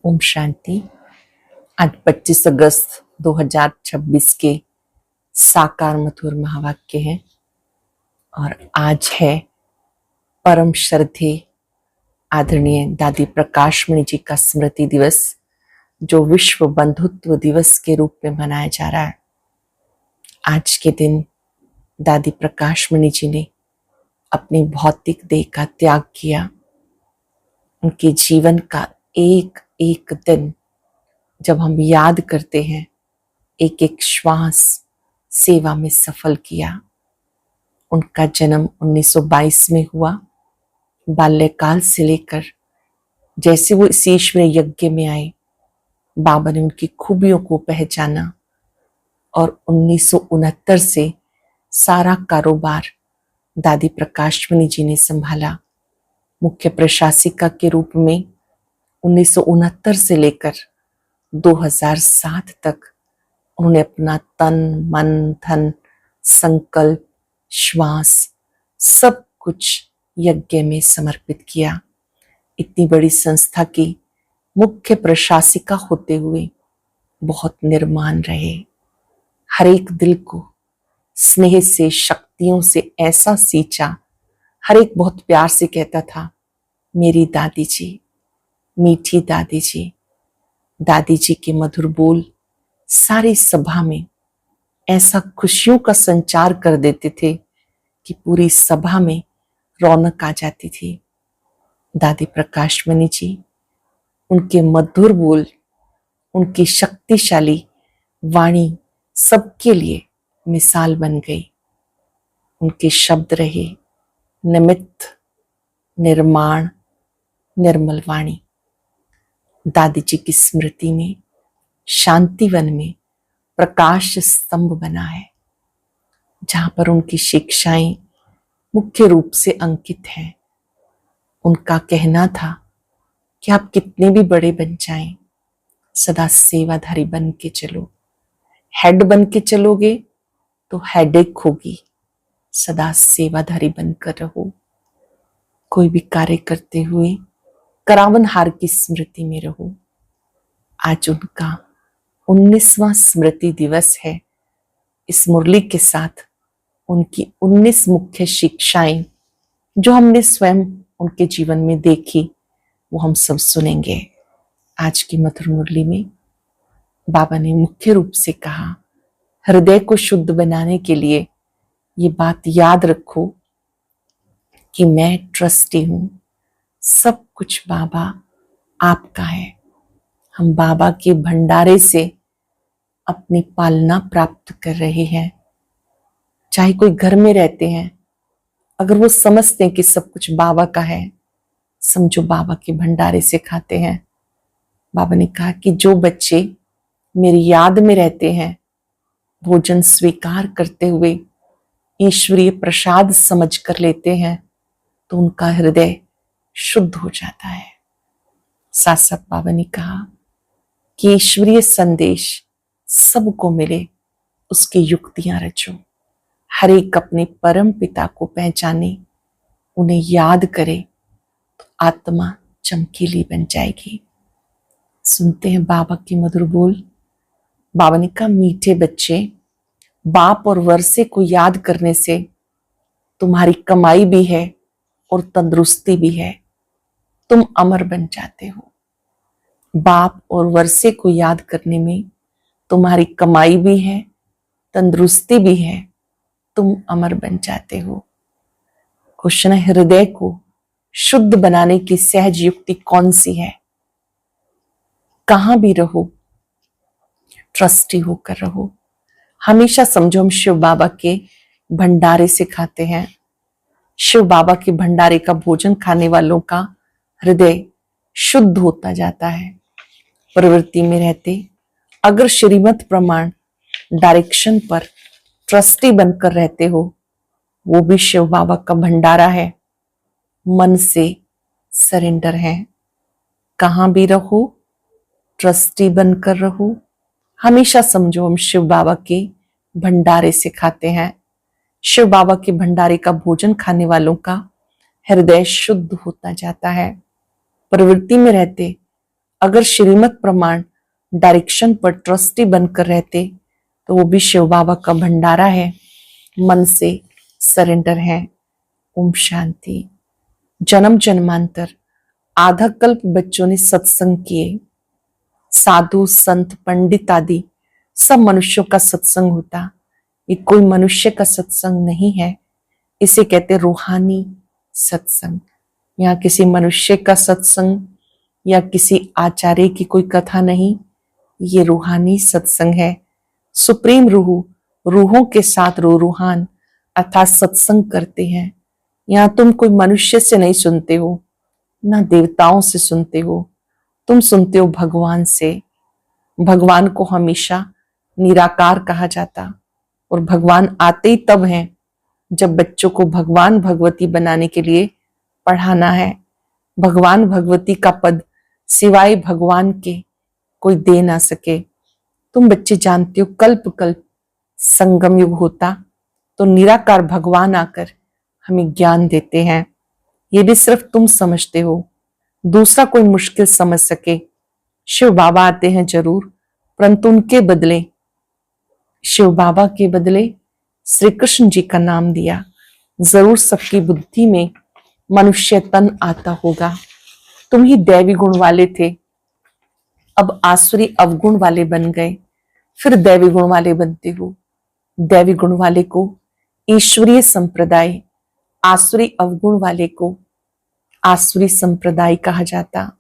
ओम शांति। आज 25 अगस्त 2026 के साकार मधुर महावाक्य हैं और आज है परम श्रद्धेय आदरणीय दादी प्रकाशमणि जी का स्मृति दिवस, जो विश्व बंधुत्व दिवस के रूप में मनाया जा रहा है। आज के दिन दादी प्रकाशमणि जी ने अपनी भौतिक देह का त्याग किया। उनके जीवन का एक एक दिन जब हम याद करते हैं, एक एक श्वास सेवा में सफल किया। उनका जन्म 1922 में हुआ। बाल्यकाल से लेकर जैसे वो इस ईश्वर यज्ञ में आए, बाबा ने उनकी खूबियों को पहचाना और 1969 से सारा कारोबार दादी प्रकाशमणि जी ने संभाला। मुख्य प्रशासिका के रूप में 1969 से लेकर 2007 तक उन्होंने अपना तन मन धन संकल्प श्वास सब कुछ यज्ञ में समर्पित किया। इतनी बड़ी संस्था की मुख्य प्रशासिका होते हुए बहुत निर्माण रहे। हर एक दिल को स्नेह से शक्तियों से ऐसा सींचा। हर एक बहुत प्यार से कहता था, मेरी दादी जी, मीठी दादी जी। दादी जी के मधुर बोल सारी सभा में ऐसा खुशियों का संचार कर देते थे कि पूरी सभा में रौनक आ जाती थी। दादी प्रकाशमणि जी, उनके मधुर बोल, उनकी शक्तिशाली वाणी सबके लिए मिसाल बन गई। उनके शब्द रहे निमित्त, निर्माण, निर्मल वाणी। दादी जी की स्मृति में शांतिवन में प्रकाश स्तंभ बना है, जहां पर उनकी शिक्षाएं मुख्य रूप से अंकित हैं। उनका कहना था कि आप कितने भी बड़े बन जाएं, सदा सेवाधारी बन के चलो। हेड बन के चलोगे तो हेडेक होगी, सदा सेवाधारी बनकर रहो। कोई भी कार्य करते हुए करावनहार की स्मृति में रहो। आज उनका 19वां स्मृति दिवस है। इस मुरली के साथ उनकी 19 मुख्य शिक्षाएं जो हमने स्वयं उनके जीवन में देखी, वो हम सब सुनेंगे। आज की मधुर मुरली में बाबा ने मुख्य रूप से कहा, हृदय को शुद्ध बनाने के लिए ये बात याद रखो कि मैं ट्रस्टी हूं, सब कुछ बाबा आपका है। हम बाबा के भंडारे से अपनी पालना प्राप्त कर रहे हैं। चाहे कोई घर में रहते हैं, अगर वो समझते हैं कि सब कुछ बाबा का है, समझो बाबा के भंडारे से खाते हैं। बाबा ने कहा कि जो बच्चे मेरी याद में रहते हैं, भोजन स्वीकार करते हुए ईश्वरीय प्रसाद समझ कर लेते हैं, तो उनका हृदय शुद्ध हो जाता है। साथ साथ बाबा ने कहा कि ईश्वरीय संदेश सबको मिले, उसकी युक्तियां रचो। हर एक अपने परम पिता को पहचाने, उन्हें याद करे, तो आत्मा चमकीली बन जाएगी। सुनते हैं बाबा की मधुर बोल। बाबा ने कहा, मीठे बच्चे, बाप और वर्षे को याद करने से तुम्हारी कमाई भी है और तंदुरुस्ती भी है। तुम अमर बन जाते हो। बाप और वर्षे को याद करने में तुम्हारी कमाई भी है, तंदुरुस्ती भी है, तुम अमर बन जाते हो। क्वेश्चन है, हृदय को शुद्ध बनाने की सहज युक्ति कौन सी है? कहां भी रहो, ट्रस्टी होकर रहो। हमेशा समझो हम शिव बाबा के भंडारे से खाते हैं। शिव बाबा के भंडारे का भोजन खाने वालों का हृदय शुद्ध होता जाता है। प्रवृत्ति में रहते, अगर श्रीमत प्रमाण डायरेक्शन पर ट्रस्टी बनकर रहते हो, वो भी शिव बाबा का भंडारा है। मन से सरेंडर है। कहां भी रहो, ट्रस्टी बनकर रहो। हमेशा समझो हम शिव बाबा के भंडारे से खाते हैं। शिव बाबा के भंडारे का भोजन खाने वालों का हृदय शुद्ध होता जाता है। प्रवृत्ति में रहते, अगर श्रीमत प्रमाण डायरेक्शन पर ट्रस्टी बनकर रहते तो वो भी शिव बाबा का भंडारा है। मन से सरेंडर है। ओम शांति। जन्म जन्मांतर आधा कल्प बच्चों ने सत्संग किए। साधु संत पंडित आदि सब मनुष्यों का सत्संग होता, ये कोई मनुष्य का सत्संग नहीं है। इसे कहते रूहानी सत्संग। यहाँ किसी मनुष्य का सत्संग या किसी आचार्य की कोई कथा नहीं, ये रूहानी सत्संग है। सुप्रीम रूहों के साथ रूहान अर्थात सत्संग करते हैं। यहाँ तुम कोई मनुष्य से नहीं सुनते हो, ना देवताओं से सुनते हो, तुम सुनते हो भगवान से। भगवान को हमेशा निराकार कहा जाता, और भगवान आते ही तब हैं जब बच्चों को भगवान भगवती बनाने के लिए पढ़ाना है। भगवान भगवती का पद सिवाय भगवान के कोई दे ना सके। तुम बच्चे जानते हो कल्प कल्प संगम युग होता तो निराकार भगवान आकर हमें ज्ञान देते हैं। ये भी सिर्फ तुम समझते हो, दूसरा कोई मुश्किल समझ सके। शिव बाबा आते हैं जरूर, परंतु उनके बदले शिव बाबा के बदले श्री कृष्ण जी का नाम दिया। जरूर सबकी बुद्धि में मनुष्य तन आता होगा। तुम ही दैवी गुण वाले थे, अब आसुरी अवगुण वाले बन गए, फिर दैवी गुण वाले बनते हो। दैवी गुण वाले को ईश्वरीय संप्रदाय, आसुरी अवगुण वाले को आसुरी संप्रदाय कहा जाता।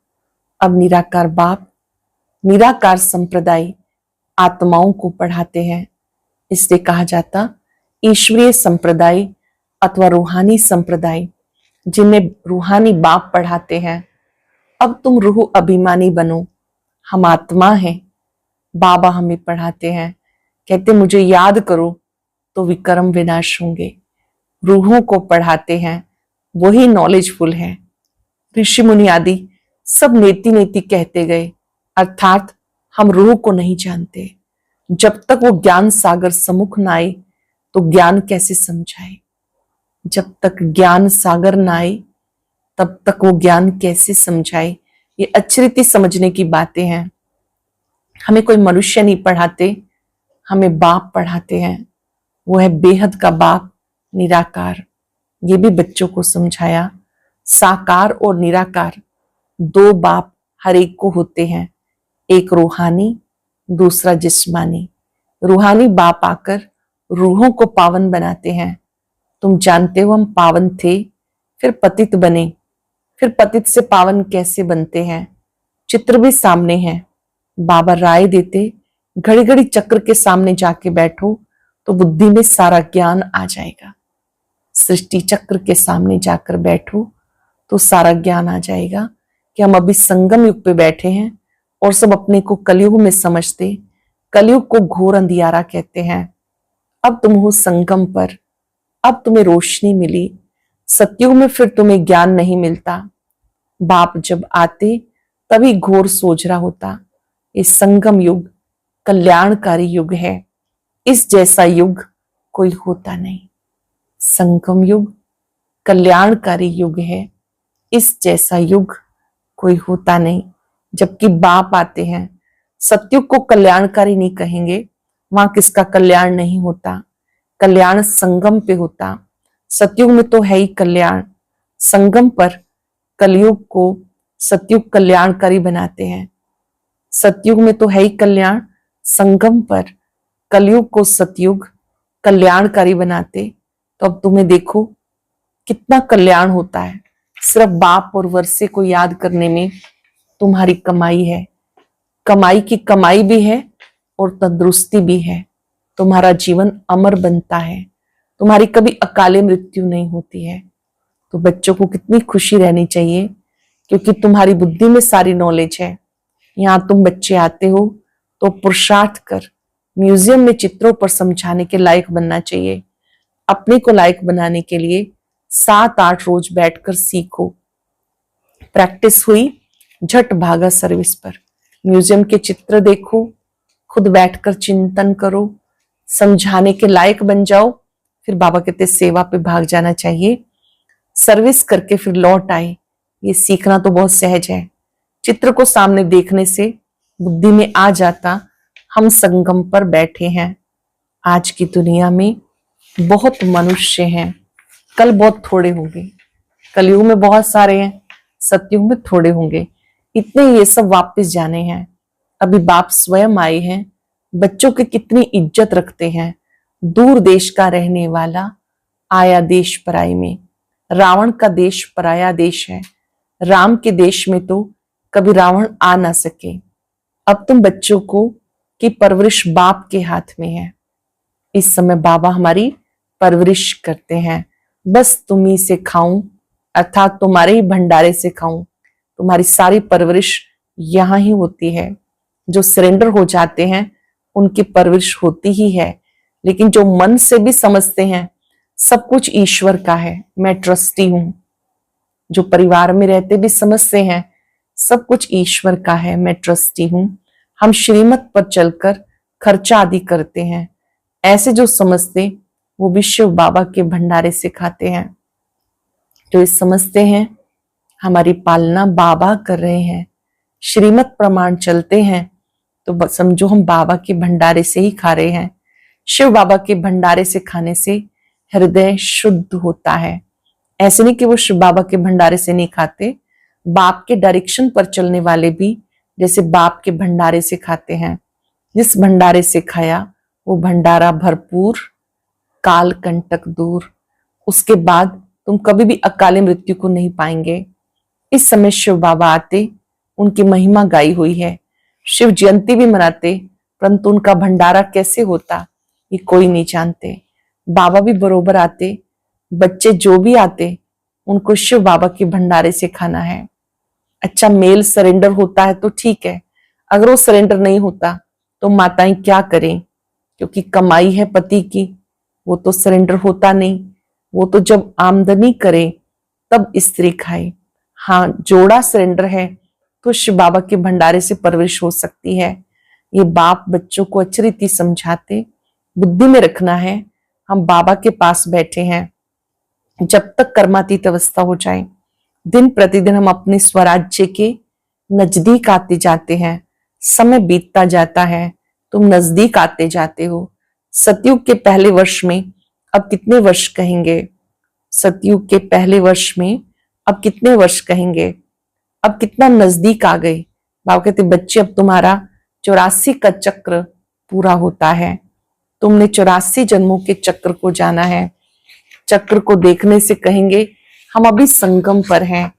अब निराकार बाप निराकार संप्रदाय आत्माओं को पढ़ाते हैं, इसलिए कहा जाता ईश्वरीय संप्रदाय अथवा रूहानी संप्रदाय, जिन्हें रूहानी बाप पढ़ाते हैं। अब तुम रूह अभिमानी बनो, हम आत्मा हैं। बाबा हमें पढ़ाते हैं, कहते मुझे याद करो तो विक्रम विनाश होंगे। रूहों को पढ़ाते हैं, वही नॉलेजफुल है। ऋषि मुनि आदि सब नेति नेति कहते गए, अर्थात हम रूह को नहीं जानते। जब तक वो ज्ञान सागर सम्मुख न आए तो ज्ञान कैसे समझाए। जब तक ज्ञान सागर न आए तब तक वो ज्ञान कैसे समझाए। ये अच्छी रीति समझने की बातें हैं। हमें कोई मनुष्य नहीं पढ़ाते, हमें बाप पढ़ाते हैं। वो है बेहद का बाप निराकार। ये भी बच्चों को समझाया। साकार और निराकार दो बाप हर एक को होते हैं, एक रूहानी दूसरा जिस्मानी। रूहानी बाप आकर रूहों को पावन बनाते हैं। तुम जानते हो हम पावन थे, फिर पतित बने, फिर पतित से पावन कैसे बनते हैं। चित्र भी सामने है। बाबा राय देते घड़ी घड़ी चक्र के सामने जाके बैठो तो बुद्धि में सारा ज्ञान आ जाएगा। सृष्टि चक्र के सामने जाकर बैठो तो सारा ज्ञान आ जाएगा कि हम अभी संगम युग पे बैठे हैं और सब अपने को कलयुग में समझते। कलयुग को घोर अंधियारा कहते हैं। अब तुम हो संगम पर, अब तुम्हें रोशनी मिली। सतयुग में फिर तुम्हें ज्ञान नहीं मिलता। बाप जब आते तभी घोर सोजरा होता। इस संगम युग कल्याणकारी युग है, इस जैसा युग कोई होता नहीं। संगम युग कल्याणकारी युग है, इस जैसा युग कोई होता नहीं। जबकि बाप आते हैं, सतयुग को कल्याणकारी नहीं कहेंगे, वहां किसका कल्याण नहीं होता। कल्याण संगम पे होता। सतयुग में तो है ही कल्याण, संगम पर कलयुग को सतयुग कल्याणकारी बनाते हैं। सतयुग में तो है ही कल्याण, संगम पर कलयुग को सतयुग कल्याणकारी बनाते। तो अब तुम्हें देखो कितना कल्याण होता है। सिर्फ बाप और वर्षे को याद करने में तुम्हारी कमाई है। कमाई की कमाई भी है और तंदुरुस्ती भी है। तुम्हारा जीवन अमर बनता है, तुम्हारी कभी अकाले मृत्यु नहीं होती है। तो बच्चों को कितनी खुशी रहनी चाहिए, क्योंकि तुम्हारी बुद्धि में सारी नॉलेज है। यहाँ तुम बच्चे आते हो तो पुरुषार्थ कर म्यूजियम में चित्रों पर समझाने के लायक बनना चाहिए। अपने को लायक बनाने के लिए 7-8 रोज बैठकर सीखो। प्रैक्टिस हुई, झट भागा सर्विस पर। म्यूजियम के चित्र देखो, खुद बैठकर चिंतन करो, समझाने के लायक बन जाओ। फिर बाबा कहते सेवा पे भाग जाना चाहिए। सर्विस करके फिर लौट आए। ये सीखना तो बहुत सहज है। चित्र को सामने देखने से बुद्धि में आ जाता, हम संगम पर बैठे हैं। आज की दुनिया में बहुत मनुष्य हैं, कल बहुत थोड़े होंगे। कलयुग में बहुत सारे हैं, सतयुग में थोड़े होंगे। इतने ये सब वापस जाने हैं। अभी बाप स्वयं आए हैं, बच्चों की कितनी इज्जत रखते हैं। दूर देश का रहने वाला आया देश पराई में। रावण का देश पराया देश है, राम के देश में तो कभी रावण आ ना सके। अब तुम बच्चों को की परवरिश बाप के हाथ में है। इस समय बाबा हमारी परवरिश करते हैं। बस तुम्ही से खाऊं, अर्थात तुम्हारे ही भंडारे से खाऊं। तुम्हारी सारी परवरिश यहां ही होती है। जो सरेंडर हो जाते हैं उनकी परवरिश होती ही है। लेकिन जो मन से भी समझते हैं सब कुछ ईश्वर का है, मैं ट्रस्टी हूं। जो परिवार में रहते भी समझते हैं सब कुछ ईश्वर का है, मैं ट्रस्टी हूं। हम श्रीमत पर चलकर खर्चा आदि करते हैं। ऐसे जो समझते वो भी शिव बाबा के भंडारे से खाते हैं। जो इस समझते हैं हमारी पालना बाबा कर रहे हैं, श्रीमत प्रमाण चलते हैं, तो समझो हम बाबा के भंडारे से ही खा रहे हैं। शिव बाबा के भंडारे से खाने से हृदय शुद्ध होता है। ऐसे नहीं कि वो शिव बाबा के भंडारे से नहीं खाते, बाप के डायरेक्शन पर चलने वाले भी जैसे बाप के भंडारे से खाते हैं। जिस भंडारे से खाया वो भंडारा भरपूर, काल कंटक दूर। उसके बाद तुम कभी भी अकाले मृत्यु को नहीं पाएंगे। इस समय शिव बाबा आते, उनकी महिमा गाई हुई है। शिव जयंती भी मनाते, परंतु उनका भंडारा कैसे होता ये कोई नहीं जानते। बाबा भी बरोबर आते, बच्चे जो भी आते उनको शिव बाबा के भंडारे से खाना है। अच्छा, मेल सरेंडर होता है तो ठीक है, अगर वो सरेंडर नहीं होता तो माताएं क्या करें, क्योंकि कमाई है पति की, वो तो सरेंडर होता नहीं। वो तो जब आमदनी करे तब स्त्री खाए। हाँ, जोड़ा सरेंडर है तो शिव बाबा के भंडारे से परवरिश हो सकती है। ये बाप बच्चों को अच्छी रीति समझाते, बुद्धि में रखना है हम बाबा के पास बैठे हैं। जब तक कर्मातीत अवस्था हो जाए, दिन प्रतिदिन हम अपने स्वराज्य के नजदीक आते जाते हैं। समय बीतता जाता है, तुम नजदीक आते जाते हो। सतयुग के पहले वर्ष में अब कितने वर्ष कहेंगे? सतयुग के पहले वर्ष में अब कितने वर्ष कहेंगे? अब कितना नजदीक आ गए। बाबा कहते बच्चे अब तुम्हारा 84 का चक्र पूरा होता है। तुमने 84 जन्मों के चक्र को जाना है। चक्र को देखने से कहेंगे हम अभी संगम पर हैं।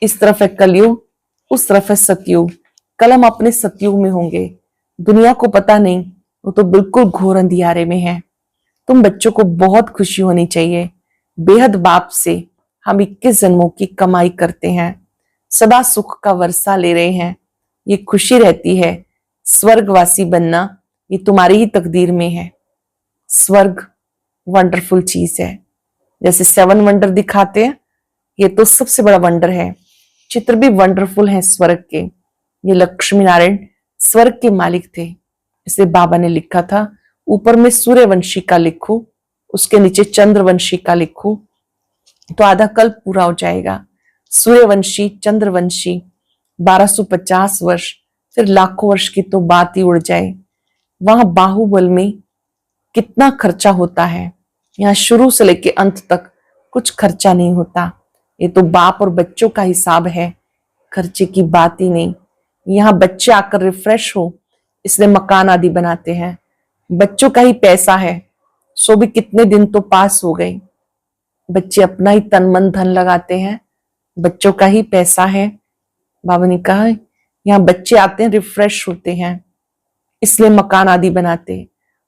इस तरफ है कलयुग, उस तरफ है सतयुग। कल हम अपने सतयुग में होंगे। दुनिया को पता नहीं, वो तो बिल्कुल घोर अंधियारे में है। तुम बच्चों को बहुत खुशी होनी चाहिए। बेहद बाप से हम 21 जन्मों की कमाई करते हैं, सदा सुख का वर्षा ले रहे हैं। ये खुशी रहती है। स्वर्गवासी बनना ये तुम्हारी ही तकदीर में है। स्वर्ग वंडरफुल चीज है। जैसे 7 वंडर दिखाते हैं, ये तो सबसे बड़ा वंडर है। चित्र भी वंडरफुल है स्वर्ग के। ये लक्ष्मी नारायण स्वर्ग के मालिक थे, इसलिए बाबा ने लिखा था ऊपर में सूर्यवंशी का लिखो, उसके नीचे चंद्रवंशी का लिखो, तो आधा कल पूरा हो जाएगा। सूर्यवंशी, चंद्रवंशी 1250 वर्ष, फिर लाखों वर्ष की तो बात ही उड़ जाए। वहां बाहुबल में कितना खर्चा होता है, यहाँ शुरू से लेके अंत तक कुछ खर्चा नहीं होता। ये तो बाप और बच्चों का हिसाब है, खर्चे की बात ही नहीं। यहाँ बच्चे आकर रिफ्रेश हो इसलिए मकान आदि बनाते हैं। बच्चों का ही पैसा है, सो भी कितने दिन तो पास हो गए। बच्चे अपना ही तन मन धन लगाते हैं, बच्चों का ही पैसा है। बाबा ने कहा यहाँ बच्चे आते हैं, रिफ्रेश होते हैं, इसलिए मकान आदि बनाते।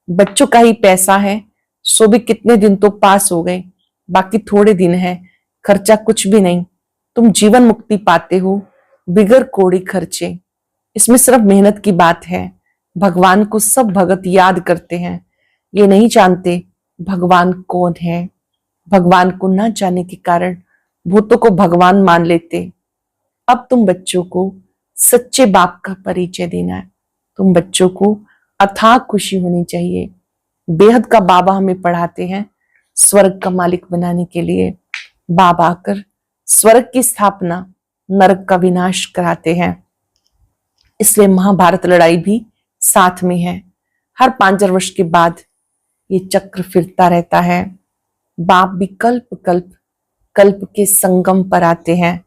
बच्चों का ही पैसा है, सो भी कितने दिन तो पास हो गए, बाकी थोड़े दिन है, खर्चा कुछ भी नहीं। तुम जीवन मुक्ति पाते हो बिगर कोड़ी खर्चे। इसमें सिर्फ मेहनत की बात है। भगवान को सब भगत याद करते हैं, ये नहीं जानते भगवान कौन है। भगवान को न जाने के कारण भूतों को भगवान मान लेते। अब तुम बच्चों को सच्चे बाप का परिचय देना है। तुम बच्चों को अथाह खुशी होनी चाहिए। बेहद का बाबा हमें पढ़ाते हैं स्वर्ग का मालिक बनाने के लिए। बाबा आकर स्वर्ग की स्थापना, नरक का विनाश कराते हैं। इसलिए महाभारत लड़ाई भी साथ में है। हर 5,000 वर्ष के बाद ये चक्र फिरता रहता है। बाप भी कल्प कल्प कल्प के संगम पर आते हैं।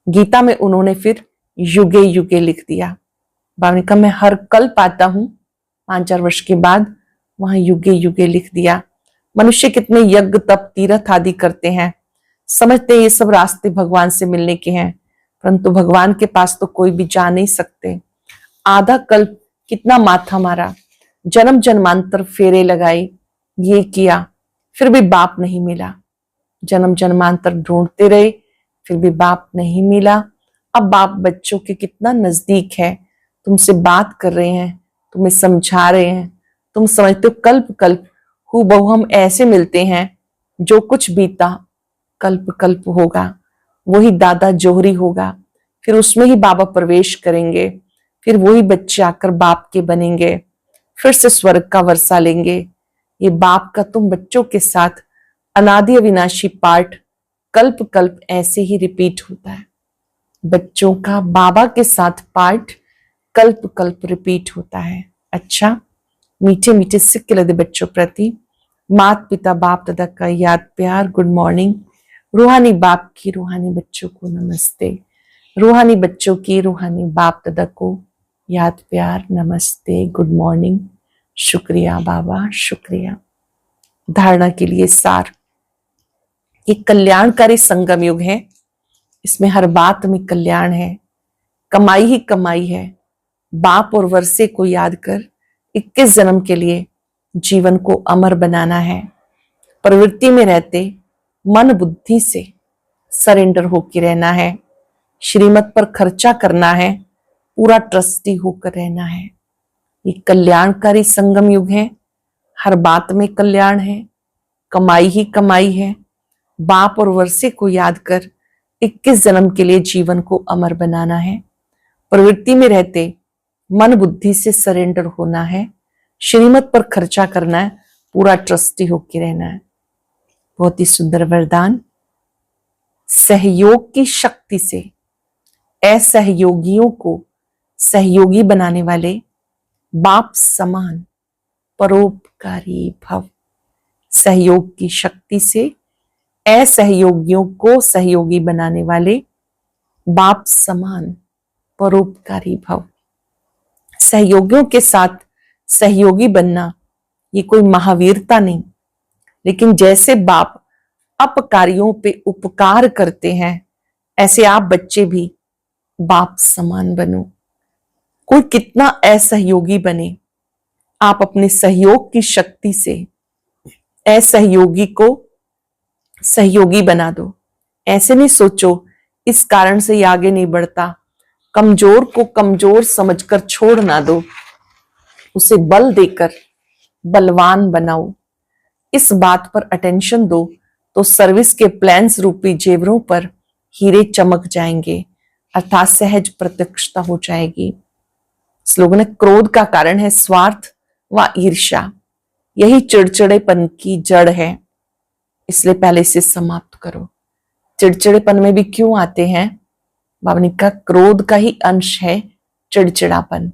गीता में उन्होंने फिर युगे युगे लिख दिया। बाबा ने कहा मैं हर कल्प आता हूं, 5,000 वर्ष के बाद वहां युगे युगे लिख दिया। मनुष्य कितने यज्ञ तप तीर्थ आदि करते हैं, समझते ये सब रास्ते भगवान से मिलने के हैं, परंतु भगवान के पास तो कोई भी जा नहीं सकते। आधा कल्प कितना माथा मारा, जन्म जन्मांतर फेरे लगाए, ये किया, फिर भी बाप नहीं मिला। जन्म जन्मांतर ढूंढते रहे, फिर भी बाप नहीं मिला। अब बाप बच्चों के कितना नजदीक है, तुमसे बात कर रहे हैं, तुम्हें समझा रहे हैं। तुम समझते हो कल्प कल्प हूबहू हम ऐसे मिलते हैं, जो कुछ बीता कल्प कल्प होगा, वही दादा जोहरी होगा, फिर उसमें ही बाबा प्रवेश करेंगे, फिर वही बच्चे आकर बाप के बनेंगे, फिर से स्वर्ग का वर्षा लेंगे। ये बाप का तुम बच्चों के साथ अनादि अविनाशी पाठ कल्प कल्प ऐसे ही रिपीट होता है। बच्चों का बाबा के साथ पाठ कल्प कल्प रिपीट होता है। अच्छा, मीठे मीठे सिक्के लदे बच्चों प्रति मात पिता बाप दादा का याद प्यार गुड मॉर्निंग। रूहानी बाप की रूहानी बच्चों को नमस्ते। रूहानी बच्चों की रूहानी बाप दादा को याद प्यार नमस्ते गुड मॉर्निंग। शुक्रिया बाबा, शुक्रिया। धारणा के लिए सार, ये कल्याणकारी संगम युग है। इसमें हर बात में कल्याण है, कमाई ही कमाई है। बाप और वर्षे को याद कर 21 जन्म के लिए जीवन को अमर बनाना है। प्रवृत्ति में रहते मन बुद्धि से सरेंडर होकर रहना है। श्रीमत पर खर्चा करना है, पूरा ट्रस्टी होकर रहना है। ये कल्याणकारी संगम युग है। हर बात में कल्याण है, कमाई ही कमाई है। बाप और वर्षे को याद कर 21 जन्म के लिए जीवन को अमर बनाना है। प्रवृत्ति में रहते मन बुद्धि से सरेंडर होना है। श्रीमत पर खर्चा करना है, पूरा ट्रस्टी होकर रहना है। बहुत ही सुंदर वरदान। सहयोग की शक्ति से असहयोगियों को सहयोगी बनाने वाले बाप समान परोपकारी भव। सहयोग की शक्ति से असहयोगियों को सहयोगी बनाने वाले बाप समान परोपकारी भव। सहयोगियों के साथ सहयोगी बनना ये कोई महावीरता नहीं, लेकिन जैसे बाप अपकारियों पे उपकार करते हैं, ऐसे आप बच्चे भी बाप समान बनो। कोई कितना असहयोगी बने, आप अपने सहयोग की शक्ति से असहयोगी को सहयोगी बना दो। ऐसे नहीं सोचो इस कारण से ये आगे नहीं बढ़ता। कमजोर को कमजोर समझकर छोड़ ना दो, उसे बल देकर बलवान बनाओ। इस बात पर अटेंशन दो तो सर्विस के प्लान्स रूपी जेवरों पर हीरे चमक जाएंगे, अर्थात सहज प्रत्यक्षता हो जाएगी। स्लोगन है, क्रोध का कारण है स्वार्थ व ईर्ष्या, यही चिड़चिड़ेपन की जड़ है, इसलिए पहले इसे समाप्त करो। चिड़चिड़ेपन में भी क्यों आते हैं? बाबा ने कहा क्रोध का ही अंश है चिड़चिड़ापन,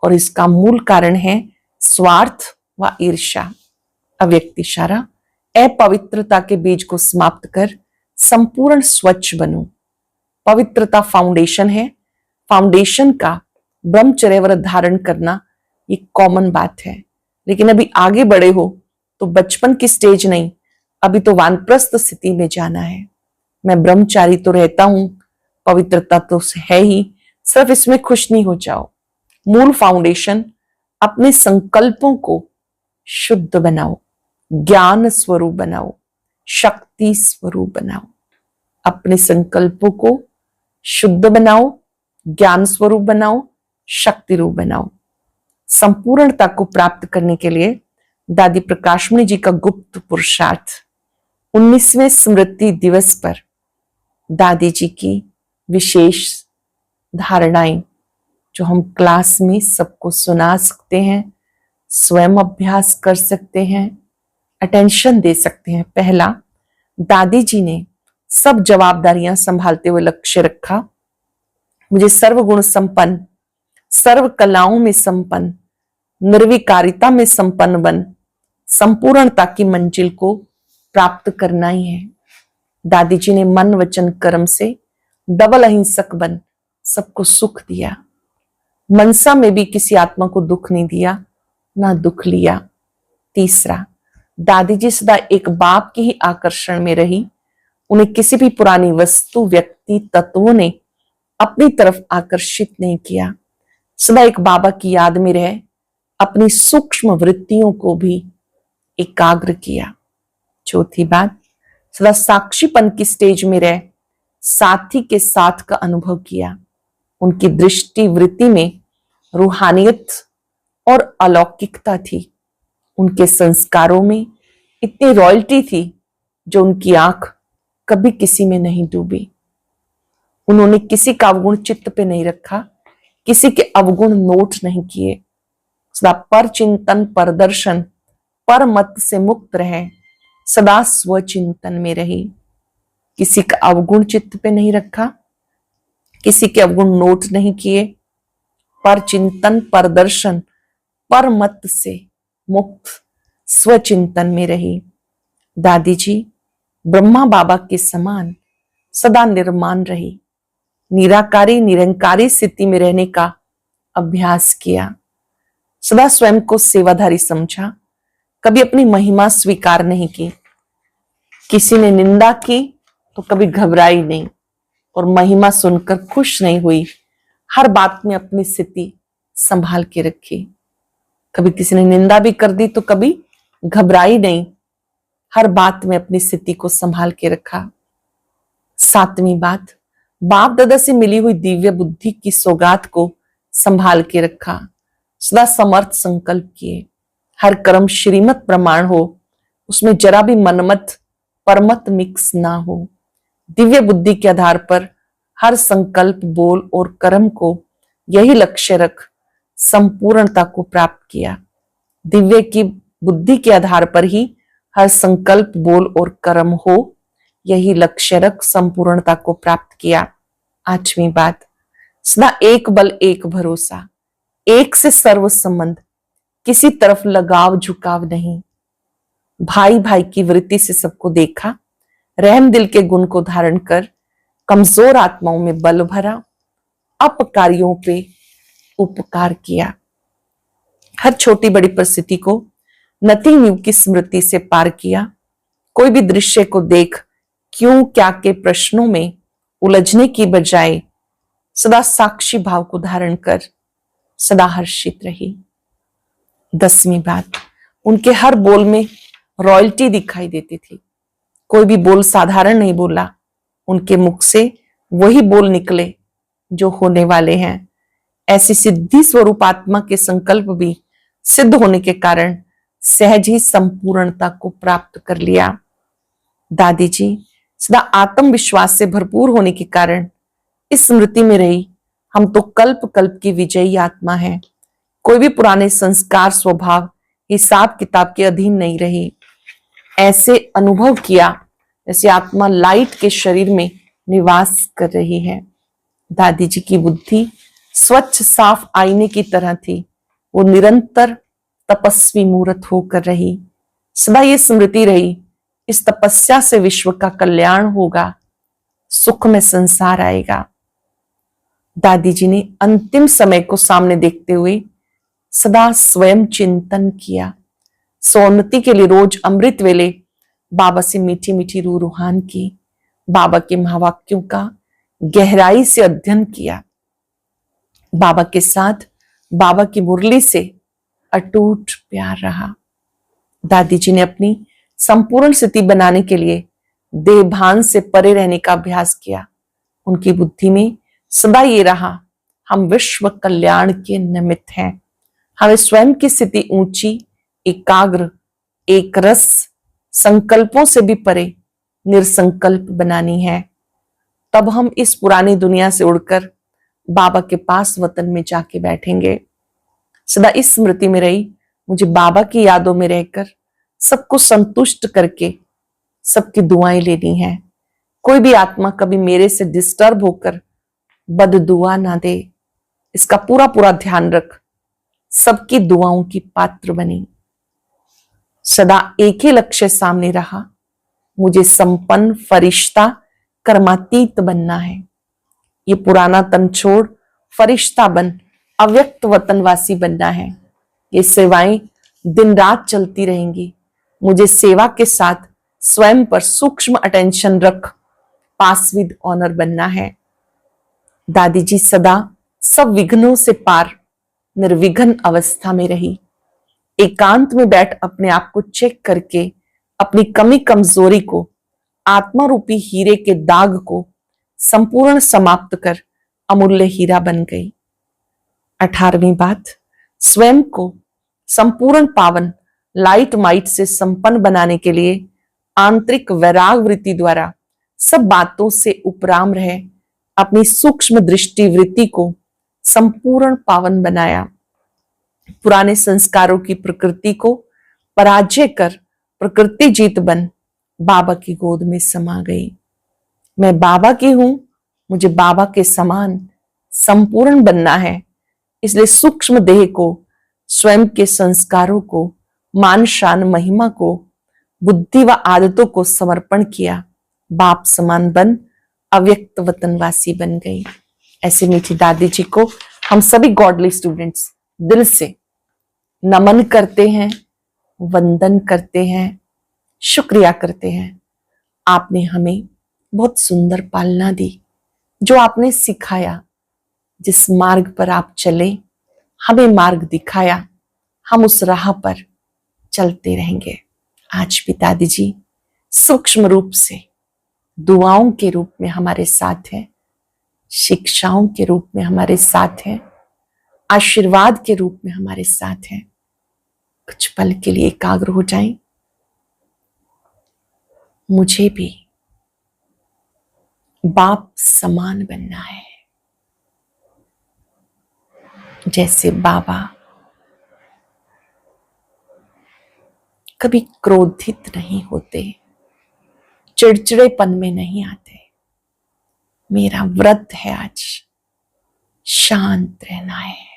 और इसका मूल कारण है स्वार्थ व ईर्ष्या। अव्यक्त इशारा, अपवित्रता के बीज को समाप्त कर संपूर्ण स्वच्छ बनो। पवित्रता फाउंडेशन है, फाउंडेशन का ब्रह्मचर्य व्रत धारण करना ये कॉमन बात है। लेकिन अभी आगे बढ़े हो तो बचपन की स्टेज नहीं, अभी तो वानप्रस्थ स्थिति में जाना है। मैं ब्रह्मचारी तो रहता हूं, पवित्रता तो है ही, सिर्फ इसमें खुश नहीं हो जाओ। मूल फाउंडेशन, अपने संकल्पों को शुद्ध बनाओ, ज्ञान स्वरूप बनाओ, शक्ति स्वरूप बनाओ। अपने संकल्पों को शुद्ध बनाओ, ज्ञान स्वरूप बनाओ, शक्ति रूप बनाओ। संपूर्णता को प्राप्त करने के लिए दादी प्रकाशमणि जी का गुप्त पुरुषार्थ 19वें स्मृति दिवस पर दादी जी की विशेष धारणाएं जो हम क्लास में सबको सुना सकते हैं, स्वयं अभ्यास कर सकते हैं, अटेंशन दे सकते हैं। पहला, दादी जी ने सब जवाबदारियां संभालते हुए लक्ष्य रखा, मुझे सर्वगुण संपन्न सर्व कलाओं में संपन्न, निर्विकारिता में संपन्न बन संपूर्णता की मंजिल को प्राप्त करना ही है। दादी जी ने मन वचन कर्म से डबल अहिंसक बन सबको सुख दिया। मनसा में भी किसी आत्मा को दुख नहीं दिया, ना दुख लिया। तीसरा, दादी जी सदा एक बाप के ही आकर्षण में रही। उन्हें किसी भी पुरानी वस्तु, व्यक्ति, तत्वों ने अपनी तरफ आकर्षित नहीं किया। सदा एक बाबा की याद में रह अपनी सूक्ष्म वृत्तियों को भी एकाग्र किया। चौथी बात, सदा साक्षीपन की स्टेज में रह साथी के साथ का अनुभव किया। उनकी दृष्टि वृत्ति में रूहानियत और अलौकिकता थी। उनके संस्कारों में इतनी रॉयल्टी थी जो उनकी आंख कभी किसी में नहीं डूबी। उन्होंने किसी का अवगुण चित्त पे नहीं रखा, किसी के अवगुण नोट नहीं किए। सदा पर चिंतन, पर दर्शन, पर मत से मुक्त रहे, सदा स्वचिंतन में रही। किसी का अवगुण चित्त पे नहीं रखा, किसी के अवगुण नोट नहीं किए, पर चिंतन, पर दर्शन, पर मत से मुक्त स्वचिंतन में रही। दादी जी ब्रह्मा बाबा के समान सदा निर्माण रही। निराकारी, निरंकारी स्थिति में रहने का अभ्यास किया। सदा स्वयं को सेवाधारी समझा, कभी अपनी महिमा स्वीकार नहीं की। किसी ने निंदा की तो कभी घबराई नहीं और महिमा सुनकर खुश नहीं हुई। हर बात में अपनी स्थिति संभाल के रखी। कभी किसी ने निंदा भी कर दी तो कभी घबराई नहीं, हर बात में अपनी स्थिति को संभाल के रखा। सातवीं बात, बाप दादा से मिली हुई दिव्य बुद्धि की सौगात को संभाल के रखा। सदा समर्थ संकल्प किए, हर कर्म श्रीमत प्रमाण हो, उसमें जरा भी मनमत परमत मिक्स ना हो। दिव्य बुद्धि के आधार पर हर संकल्प, बोल और कर्म को यही लक्ष्य रख संपूर्णता को प्राप्त किया। दिव्य की बुद्धि के आधार पर ही हर संकल्प, बोल और कर्म हो, यही लक्ष्य रख संपूर्णता को प्राप्त किया। आठवीं बात, सदा एक बल, एक भरोसा, एक से सर्व संबंध, किसी तरफ लगाव झुकाव नहीं। भाई भाई की वृत्ति से सबको देखा, रहम दिल के गुण को धारण कर कमजोर आत्माओं में बल भरा, अपकारियों पे उपकार किया। हर छोटी बड़ी परिस्थिति को नथिंग न्यू की स्मृति से पार किया। कोई भी दृश्य को देख क्यों क्या के प्रश्नों में उलझने की बजाय सदा साक्षी भाव को धारण कर सदा हर्षित रही। 10वीं बात, उनके हर बोल में रॉयल्टी दिखाई देती थी। कोई भी बोल साधारण नहीं बोला, उनके मुख से वही बोल निकले जो होने वाले हैं। ऐसी सिद्धि स्वरूप आत्मा के संकल्प भी सिद्ध होने के कारण सहज ही संपूर्णता को प्राप्त कर लिया। दादी जी सदा आत्मविश्वास से भरपूर होने के कारण इस स्मृति में रही, हम तो कल्प कल्प की विजयी आत्मा है। कोई भी पुराने संस्कार, स्वभाव, हिसाब किताब के अधीन नहीं रही। ऐसे अनुभव किया जैसे आत्मा लाइट के शरीर में निवास कर रही है। दादी जी की बुद्धि स्वच्छ साफ आईने की तरह थी। वो निरंतर तपस्वी मूर्त होकर रही। सदा ये स्मृति रही, इस तपस्या से विश्व का कल्याण होगा, सुख में संसार आएगा। दादी जी ने अंतिम समय को सामने देखते हुए सदा स्वयं चिंतन किया। सोन्नति के लिए रोज अमृत वेले बाबा से मीठी मीठी रूह रूहान की, बाबा के महावाक्यों का गहराई से अध्ययन किया। बाबा के साथ बाबा की मुरली से अटूट प्यार रहा। दादी जी ने अपनी संपूर्ण स्थिति बनाने के लिए देहभान से परे रहने का अभ्यास किया। उनकी बुद्धि में सदा ये रहा, हम विश्व कल्याण के निमित्त हैं। हमें स्वयं की स्थिति ऊंची, एकाग्र, एक रस, संकल्पों से भी परे निरसंकल्प बनानी है। तब हम इस पुरानी दुनिया से उड़कर बाबा के पास वतन में जाके बैठेंगे। सदा इस स्मृति में रही, मुझे बाबा की यादों में रहकर सबको संतुष्ट करके सबकी दुआएं लेनी है। कोई भी आत्मा कभी मेरे से डिस्टर्ब होकर बददुआ ना दे। इसका पूरा पूरा ध्यान रख, सबकी दुआओं की पात्र बनी। सदा एक ही लक्ष्य सामने रहा, मुझे संपन्न फरिश्ता कर्मातीत बनना है। ये पुराना तन छोड़ फरिश्ता बन अव्यक्त वतनवासी बनना है। ये सेवाएं दिन रात चलती रहेंगी। मुझे सेवा के साथ स्वयं पर सूक्ष्म अटेंशन रख पास विद ऑनर बनना है। दादी जी सदा सब विघ्नों से पार निर्विघ्न अवस्था में रही। एकांत में बैठ अपने आप को चेक करके अपनी कमी कमजोरी को, आत्मा रूपी हीरे के दाग को संपूर्ण समाप्त कर अमूल्य हीरा बन गई। 18वीं बात, स्वयं को संपूर्ण पावन लाइट माइट से संपन्न बनाने के लिए आंतरिक वैराग वृत्ति द्वारा सब बातों से उपराम रहे अपनी सूक्ष्म दृष्टि वृत्ति को संपूर्ण पावन बनाया। पुराने संस्कारों की प्रकृति को पराजय कर प्रकृति जीत बन बाबा की गोद में समा गई। मैं बाबा की हूं, मुझे बाबा के समान संपूर्ण बनना है। इसलिए सूक्ष्म देह को, स्वयं के संस्कारों को, मान शान महिमा को, बुद्धि व आदतों को समर्पण किया। बाप समान बन अव्यक्त वतनवासी बन गई। ऐसे मीठी दादी जी को हम सभी गॉडली स्टूडेंट्स दिल से नमन करते हैं, वंदन करते हैं, शुक्रिया करते हैं। आपने हमें बहुत सुंदर पालना दी, जो आपने सिखाया, जिस मार्ग पर आप चले, हमें मार्ग दिखाया, हम उस राह पर चलते रहेंगे। आज भी दादी जी सूक्ष्म रूप से दुआओं के रूप में हमारे साथ है, शिक्षाओं के रूप में हमारे साथ है, आशीर्वाद के रूप में हमारे साथ है। कुछ पल के लिए एकाग्र हो जाएं। मुझे भी बाप समान बनना है, जैसे बाबा कभी क्रोधित नहीं होते, चिड़चिड़ेपन में नहीं आते। मेरा व्रत है आज शांत रहना है,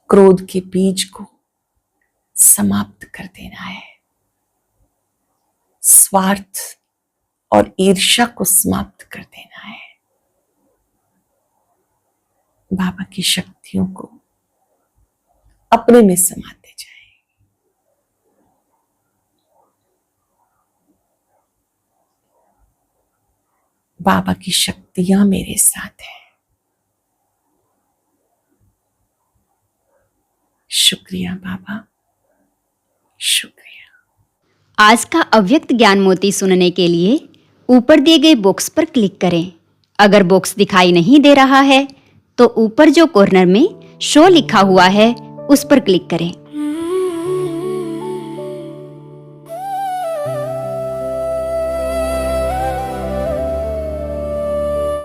क्रोध के बीज को समाप्त कर देना है, स्वार्थ और ईर्ष्या को समाप्त कर देना है। बाबा की शक्तियों को अपने में समाते जाएं। बाबा की शक्तियां मेरे साथ हैं। शुक्रिया बाबा, शुक्रिया। आज का अव्यक्त ज्ञान मोती सुनने के लिए ऊपर दिए गए बॉक्स पर क्लिक करें। अगर बॉक्स दिखाई नहीं दे रहा है तो ऊपर जो कॉर्नर में शो लिखा हुआ है उस पर क्लिक करें।